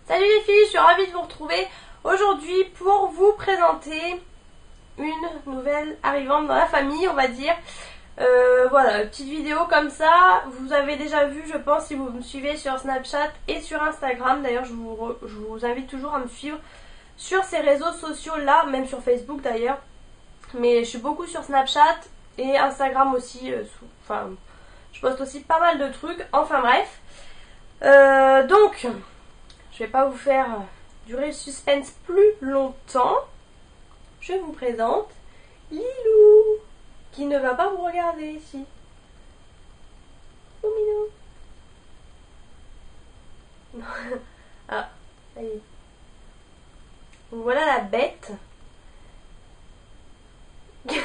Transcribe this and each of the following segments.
Salut les filles, je suis ravie de vous retrouver aujourd'hui pour vous présenter une nouvelle arrivante dans la famille, on va dire. Voilà, petite vidéo comme ça. Vous avez déjà vu, je pense, si vous me suivez sur Snapchat et sur Instagram. D'ailleurs, je vous invite toujours à me suivre sur ces réseaux sociaux là, même sur Facebook d'ailleurs. Mais je suis beaucoup sur Snapchat et Instagram aussi. Enfin, je poste aussi pas mal de trucs. Enfin bref. Donc, je vais pas vous faire durer le suspense plus longtemps. Je vous présente Lilou, qui ne va pas vous regarder ici. Oh minou. Ah, allez. Donc voilà la bête. Tu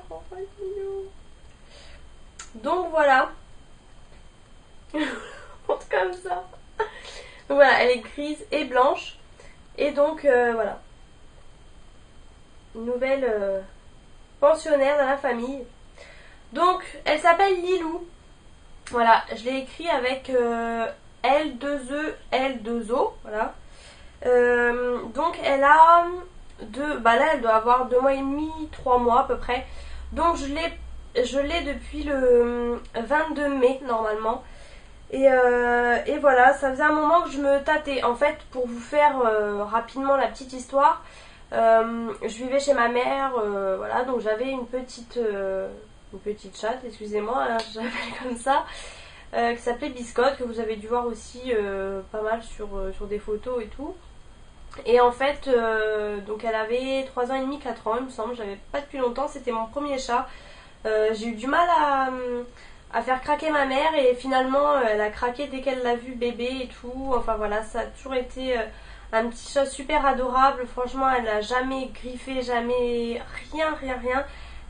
renvoies minou. Donc voilà. Montre comme ça. Donc voilà, elle est grise et blanche. Et donc voilà. Une nouvelle pensionnaire dans la famille. Donc elle s'appelle Lilou. Voilà, je l'ai écrit avec L2E, L2O. Voilà. Donc elle a là elle doit avoir 2 mois et demi, 3 mois à peu près. Donc je l'ai depuis le 22 mai normalement. Et voilà, ça faisait un moment que je me tâtais. En fait, pour vous faire rapidement la petite histoire, je vivais chez ma mère, voilà, donc j'avais une petite chatte, excusez-moi, hein, je l'appelle comme ça, qui s'appelait Biscotte, que vous avez dû voir aussi pas mal sur des photos et tout. Et en fait, donc elle avait 3 ans et demi, 4 ans, il me semble, j'avais pas depuis longtemps, c'était mon premier chat. J'ai eu du mal à faire craquer ma mère et finalement elle a craqué dès qu'elle l'a vu bébé et tout. Enfin voilà, ça a toujours été un petit chat super adorable. Franchement, elle a jamais griffé, jamais rien.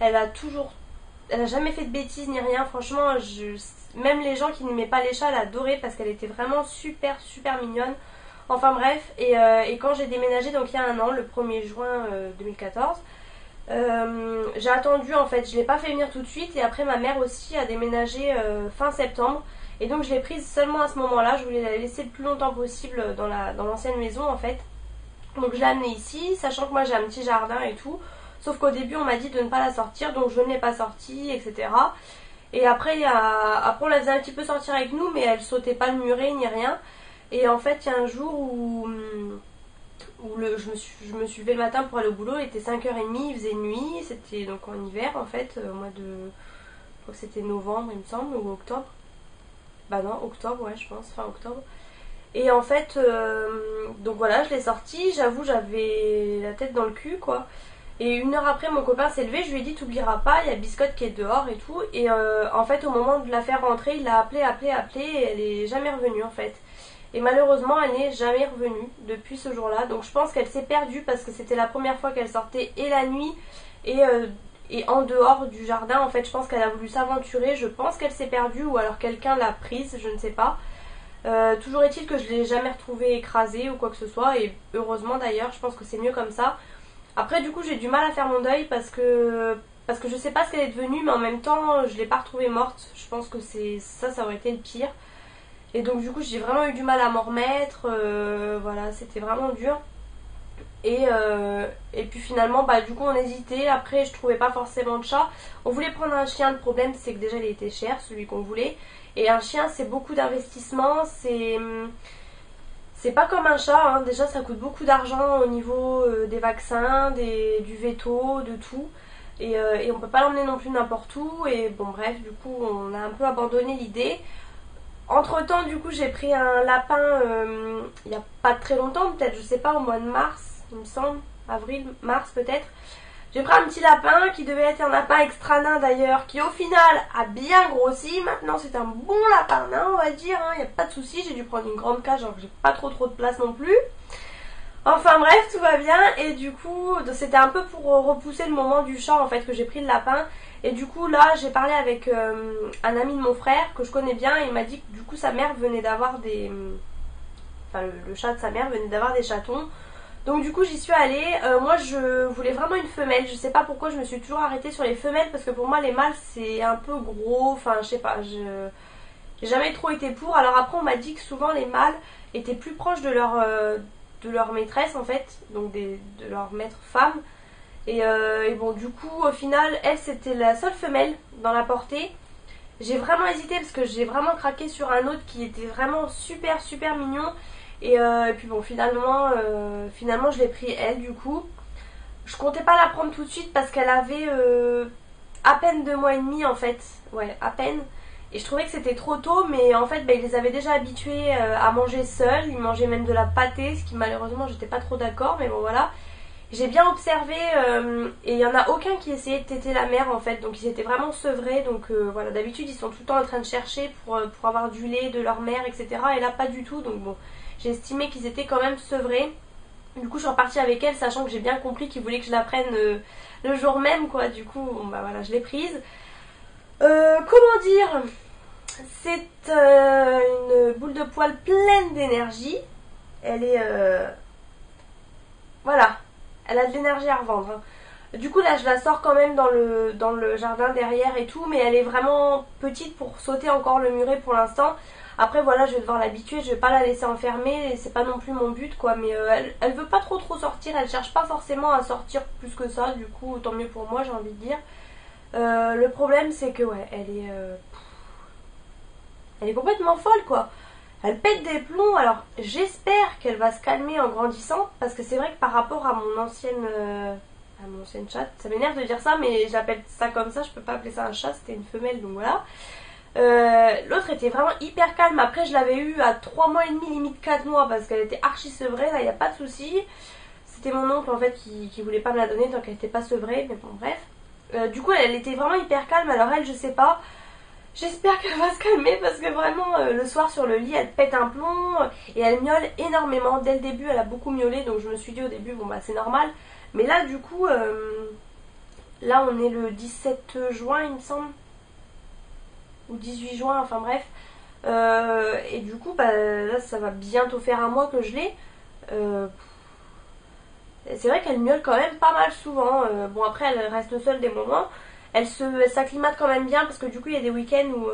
Elle a jamais fait de bêtises ni rien. Franchement, même les gens qui n'aimaient pas les chats l'adoraient parce qu'elle était vraiment super mignonne. Enfin bref, et quand j'ai déménagé, donc il y a un an, le 1er juin 2014, j'ai attendu en fait, je l'ai pas fait venir tout de suite et après ma mère aussi a déménagé fin septembre et donc je l'ai prise seulement à ce moment-là. Je voulais la laisser le plus longtemps possible dans l'ancienne maison en fait. Donc je l'ai amenée ici, sachant que moi j'ai un petit jardin et tout, sauf qu'au début on m'a dit de ne pas la sortir, donc je ne l'ai pas sortie, etc. Et après on la faisait un petit peu sortir avec nous, mais elle sautait pas le muret ni rien. Et en fait il y a un jour où je me suis levée le matin pour aller au boulot, il était 5h30, il faisait nuit, c'était donc en hiver en fait, au mois de, je crois que c'était novembre il me semble, ou octobre. Bah non, octobre, ouais je pense, fin octobre. Et en fait, donc voilà, je l'ai sortie, j'avoue j'avais la tête dans le cul quoi. Et 1 heure après mon copain s'est levé, je lui ai dit t'oublieras pas, il y a Biscotte qui est dehors et tout. Et en fait au moment de la faire rentrer, il l'a appelée et elle est jamais revenue en fait. Et malheureusement elle n'est jamais revenue depuis ce jour-là. Donc je pense qu'elle s'est perdue parce que c'était la première fois qu'elle sortait et la nuit et en dehors du jardin. En fait je pense qu'elle a voulu s'aventurer, je pense qu'elle s'est perdue ou alors quelqu'un l'a prise, je ne sais pas. Toujours est-il que je ne l'ai jamais retrouvée écrasée ou quoi que ce soit. Et heureusement d'ailleurs, je pense que c'est mieux comme ça. Après du coup j'ai du mal à faire mon deuil parce que je sais pas ce qu'elle est devenue, mais en même temps je l'ai pas retrouvée morte. Je pense que ça aurait été le pire. Et donc du coup j'ai vraiment eu du mal à m'en remettre, voilà, c'était vraiment dur. Et puis finalement bah du coup on hésitait, après je trouvais pas forcément de chat. On voulait prendre un chien, le problème c'est que déjà il était cher, celui qu'on voulait. Et un chien c'est beaucoup d'investissement, c'est pas comme un chat, hein. Déjà ça coûte beaucoup d'argent au niveau des vaccins, du veto, de tout. Et on peut pas l'emmener non plus n'importe où. Et bon bref, du coup on a un peu abandonné l'idée. Entre temps du coup j'ai pris un lapin il n'y a pas très longtemps, peut-être je sais pas, au mois de mars il me semble, avril, mars peut-être. J'ai pris un petit lapin qui devait être un lapin extra nain d'ailleurs, qui au final a bien grossi. Maintenant c'est un bon lapin nain on va dire, il n'y a pas de souci. J'ai dû prendre une grande cage alors que j'ai pas trop de place non plus. Enfin bref, tout va bien. Et du coup c'était un peu pour repousser le moment du chat en fait que j'ai pris le lapin. Et du coup là j'ai parlé avec un ami de mon frère que je connais bien et il m'a dit que du coup sa mère venait d'avoir des... Enfin le chat de sa mère venait d'avoir des chatons. Donc du coup j'y suis allée. Moi je voulais vraiment une femelle. Je sais pas pourquoi je me suis toujours arrêtée sur les femelles parce que pour moi les mâles c'est un peu gros. Enfin je sais pas, J'ai jamais trop été pour. Alors après on m'a dit que souvent les mâles étaient plus proches de leur maîtresse en fait, donc de leur maître femme. Et bon du coup au final elle c'était la seule femelle dans la portée. J'ai vraiment hésité parce que j'ai vraiment craqué sur un autre qui était vraiment super super mignon. Et puis bon finalement je l'ai pris elle du coup. Je comptais pas la prendre tout de suite parce qu'elle avait à peine 2 mois et demi en fait. Ouais, à peine. Et je trouvais que c'était trop tôt, mais en fait ils les avaient déjà habitués à manger seuls. Ils mangeaient même de la pâtée, ce qui malheureusement j'étais pas trop d'accord, mais bon voilà. J'ai bien observé et il n'y en a aucun qui essayait de téter la mère en fait, donc ils étaient vraiment sevrés. Donc voilà, d'habitude ils sont tout le temps en train de chercher pour avoir du lait de leur mère, etc. Et là pas du tout, donc bon, j'ai estimé qu'ils étaient quand même sevrés. Du coup je suis repartie avec elle, sachant que j'ai bien compris qu'ils voulaient que je la prenne le jour même quoi. Du coup bon, bah voilà, je l'ai prise. Comment dire, c'est une boule de poil pleine d'énergie. Elle est voilà, elle a de l'énergie à revendre hein. Du coup là je la sors quand même dans le jardin derrière et tout, mais elle est vraiment petite pour sauter encore le muret pour l'instant. Après voilà, je vais devoir l'habituer, je vais pas la laisser enfermer, et c'est pas non plus mon but quoi. Mais elle veut pas trop sortir, elle cherche pas forcément à sortir plus que ça. Du coup tant mieux pour moi, j'ai envie de dire. Le problème c'est que ouais, elle est complètement folle quoi. Elle pète des plombs. Alors j'espère qu'elle va se calmer en grandissant, parce que c'est vrai que par rapport à mon ancienne chatte, ça m'énerve de dire ça mais j'appelle ça comme ça, je peux pas appeler ça un chat, c'était une femelle donc voilà. L'autre était vraiment hyper calme. Après je l'avais eu à 3 mois et demi, limite 4 mois, parce qu'elle était archi sevrée, là il n'y a pas de souci. C'était mon oncle en fait qui voulait pas me la donner tant qu'elle était pas sevrée, mais bon bref. Du coup elle était vraiment hyper calme. Alors elle, je sais pas, j'espère qu'elle va se calmer, parce que vraiment le soir sur le lit elle pète un plomb et elle miaule énormément. Dès le début elle a beaucoup miaulé, donc je me suis dit au début bon bah c'est normal. Mais là du coup là on est le 17 juin il me semble, ou 18 juin, enfin bref. Et du coup bah là ça va bientôt faire un mois que je l'ai. C'est vrai qu'elle miaule quand même pas mal souvent. Bon après elle reste seule des moments. Elle s'acclimate quand même bien, parce que du coup il y a des week-ends où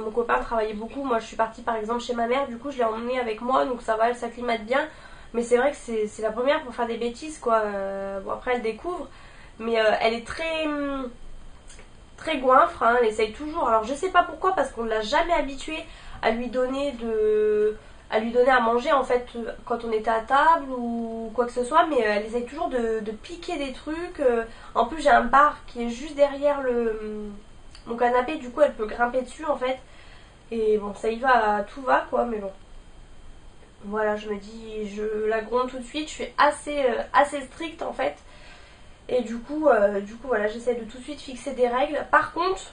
mon copain travaillait beaucoup. Moi je suis partie par exemple chez ma mère, du coup je l'ai emmenée avec moi, donc ça va, elle s'acclimate bien. Mais c'est vrai que c'est la première pour faire des bêtises quoi. Bon après elle découvre, mais elle est très goinfre hein, elle essaye toujours. Alors je sais pas pourquoi, parce qu'on ne l'a jamais habituée à lui donner à manger en fait quand on était à table ou quoi que ce soit, mais elle essaye toujours de piquer des trucs. En plus j'ai un bar qui est juste derrière mon canapé, du coup elle peut grimper dessus en fait. Et bon ça y va, tout va quoi, mais bon. Voilà, je me dis, je la gronde tout de suite, je suis assez stricte en fait. Et du coup voilà, j'essaie de tout de suite fixer des règles. Par contre,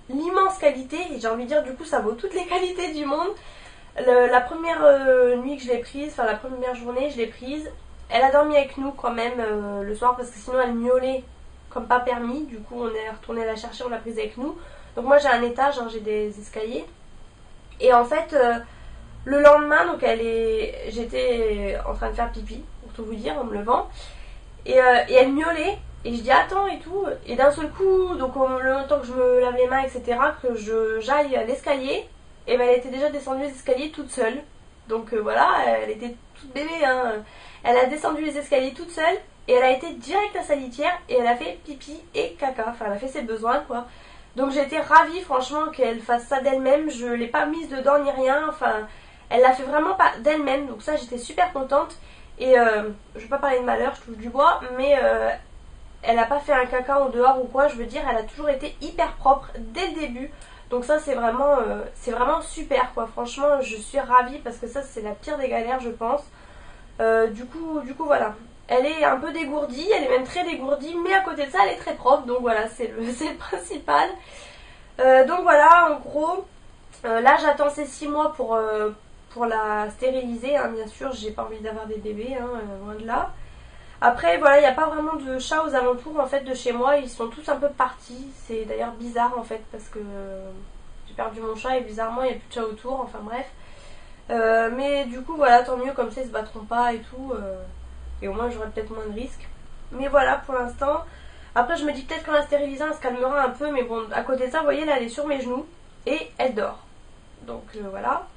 l'immense qualité, et j'ai envie de dire du coup ça vaut toutes les qualités du monde. La première nuit que je l'ai prise, enfin la première journée je l'ai prise, elle a dormi avec nous quand même le soir, parce que sinon elle miaulait comme pas permis. Du coup on est retourné la chercher, on l'a prise avec nous. Donc moi j'ai un étage hein, j'ai des escaliers. Et en fait le lendemain, donc j'étais en train de faire pipi pour tout vous dire en me levant, et elle miaulait. Et je dis attends et tout, et d'un seul coup, donc le temps que je me lave les mains, etc., que j'aille à l'escalier, et ben elle était déjà descendue les escaliers toute seule. Donc voilà, elle était toute bébé, hein. Elle a descendu les escaliers toute seule, et elle a été direct à sa litière, et elle a fait pipi et caca, enfin elle a fait ses besoins quoi. Donc j'étais ravie franchement qu'elle fasse ça d'elle-même, je l'ai pas mise dedans ni rien, enfin elle l'a fait vraiment pas d'elle-même, donc ça j'étais super contente. Et je vais pas parler de malheur, je touche du bois, mais elle a pas fait un caca en dehors ou quoi, je veux dire, elle a toujours été hyper propre dès le début. Donc ça c'est vraiment super quoi, franchement je suis ravie, parce que ça c'est la pire des galères je pense. Du coup voilà, elle est un peu dégourdie, elle est même très dégourdie, mais à côté de ça elle est très propre, donc voilà c'est le principal. Donc voilà en gros, là j'attends ces 6 mois pour la stériliser hein, bien sûr, j'ai pas envie d'avoir des bébés hein, loin de là. Après voilà, il n'y a pas vraiment de chats aux alentours en fait de chez moi, ils sont tous un peu partis. C'est d'ailleurs bizarre en fait, parce que j'ai perdu mon chat et bizarrement il n'y a plus de chats autour, enfin bref. Mais du coup voilà, tant mieux, comme ça ils se battront pas et tout, et au moins j'aurai peut-être moins de risques. Mais voilà pour l'instant. Après je me dis peut-être qu'en la stérilisant elle se calmera un peu, mais bon, à côté de ça, vous voyez là elle est sur mes genoux et elle dort. Donc voilà.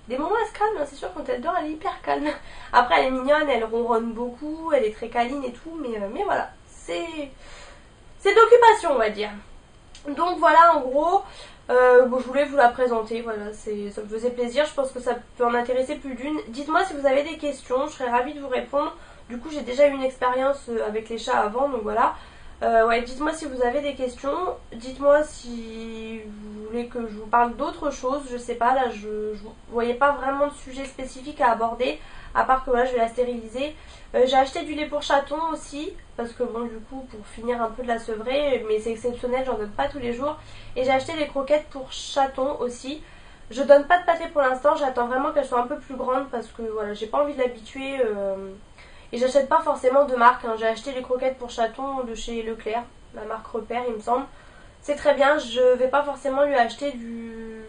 Des moments elle se calme, hein, c'est sûr, quand elle dort elle est hyper calme. Après elle est mignonne, elle ronronne beaucoup, elle est très câline et tout, mais voilà, c'est d'occupation on va dire. Donc voilà en gros, bon, je voulais vous la présenter, voilà, ça me faisait plaisir, je pense que ça peut en intéresser plus d'une. Dites-moi si vous avez des questions, je serais ravie de vous répondre. Du coup j'ai déjà eu une expérience avec les chats avant, donc voilà. Ouais, dites-moi si vous avez des questions, dites-moi si vous voulez que je vous parle d'autre chose, je sais pas, là je voyais pas vraiment de sujet spécifique à aborder, à part que voilà, je vais la stériliser. J'ai acheté du lait pour chaton aussi, parce que bon du coup pour finir un peu de la sevrer, mais c'est exceptionnel, j'en donne pas tous les jours. Et j'ai acheté des croquettes pour chaton aussi. Je donne pas de pâté pour l'instant, j'attends vraiment qu'elle soit un peu plus grande parce que voilà, j'ai pas envie de l'habituer. Et j'achète pas forcément de marque, hein. J'ai acheté les croquettes pour chaton de chez Leclerc, la marque Repère il me semble. C'est très bien, je vais pas forcément lui acheter du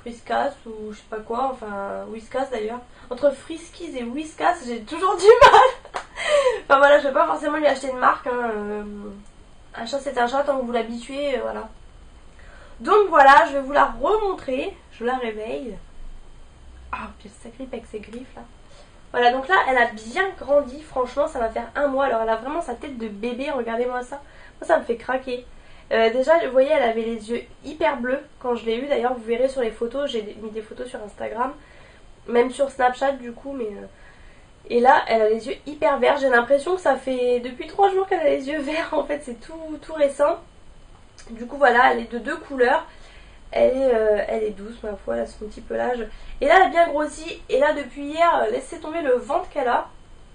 Whiskas ou je sais pas quoi, enfin Whiskas d'ailleurs. Entre Friskies et Whiskas, j'ai toujours du mal. Enfin voilà, je vais pas forcément lui acheter de marque, hein. Un chat c'est un chat tant que vous l'habituez, voilà. Donc voilà, je vais vous la remontrer, je la réveille. Ah, puis ça grippe avec ses griffes là. Voilà, donc là, elle a bien grandi, franchement, ça va faire un mois. Alors, elle a vraiment sa tête de bébé, regardez-moi ça. Moi, ça me fait craquer. Déjà, vous voyez, elle avait les yeux hyper bleus quand je l'ai eue. D'ailleurs, vous verrez sur les photos, j'ai mis des photos sur Instagram. Même sur Snapchat, du coup, mais... Et là, elle a les yeux hyper verts. J'ai l'impression que ça fait depuis 3 jours qu'elle a les yeux verts. En fait, c'est tout récent. Du coup, voilà, elle est de 2 couleurs. Elle est douce, ma foi, elle a son petit pelage. Et là, elle a bien grossi. Et là, depuis hier, laissez tomber le ventre qu'elle a.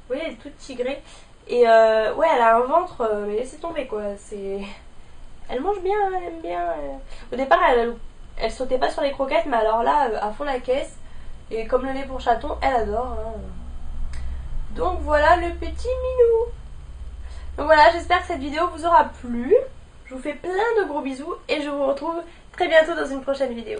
Vous voyez, elle est toute tigrée. Et ouais, elle a un ventre, mais laissez tomber, quoi. Elle mange bien, elle aime bien. Au départ, elle sautait pas sur les croquettes, mais alors là, à fond la caisse. Et comme le lait pour chaton, elle adore. Hein. Donc voilà le petit minou. Donc voilà, j'espère que cette vidéo vous aura plu. Je vous fais plein de gros bisous et je vous retrouve très bientôt dans une prochaine vidéo.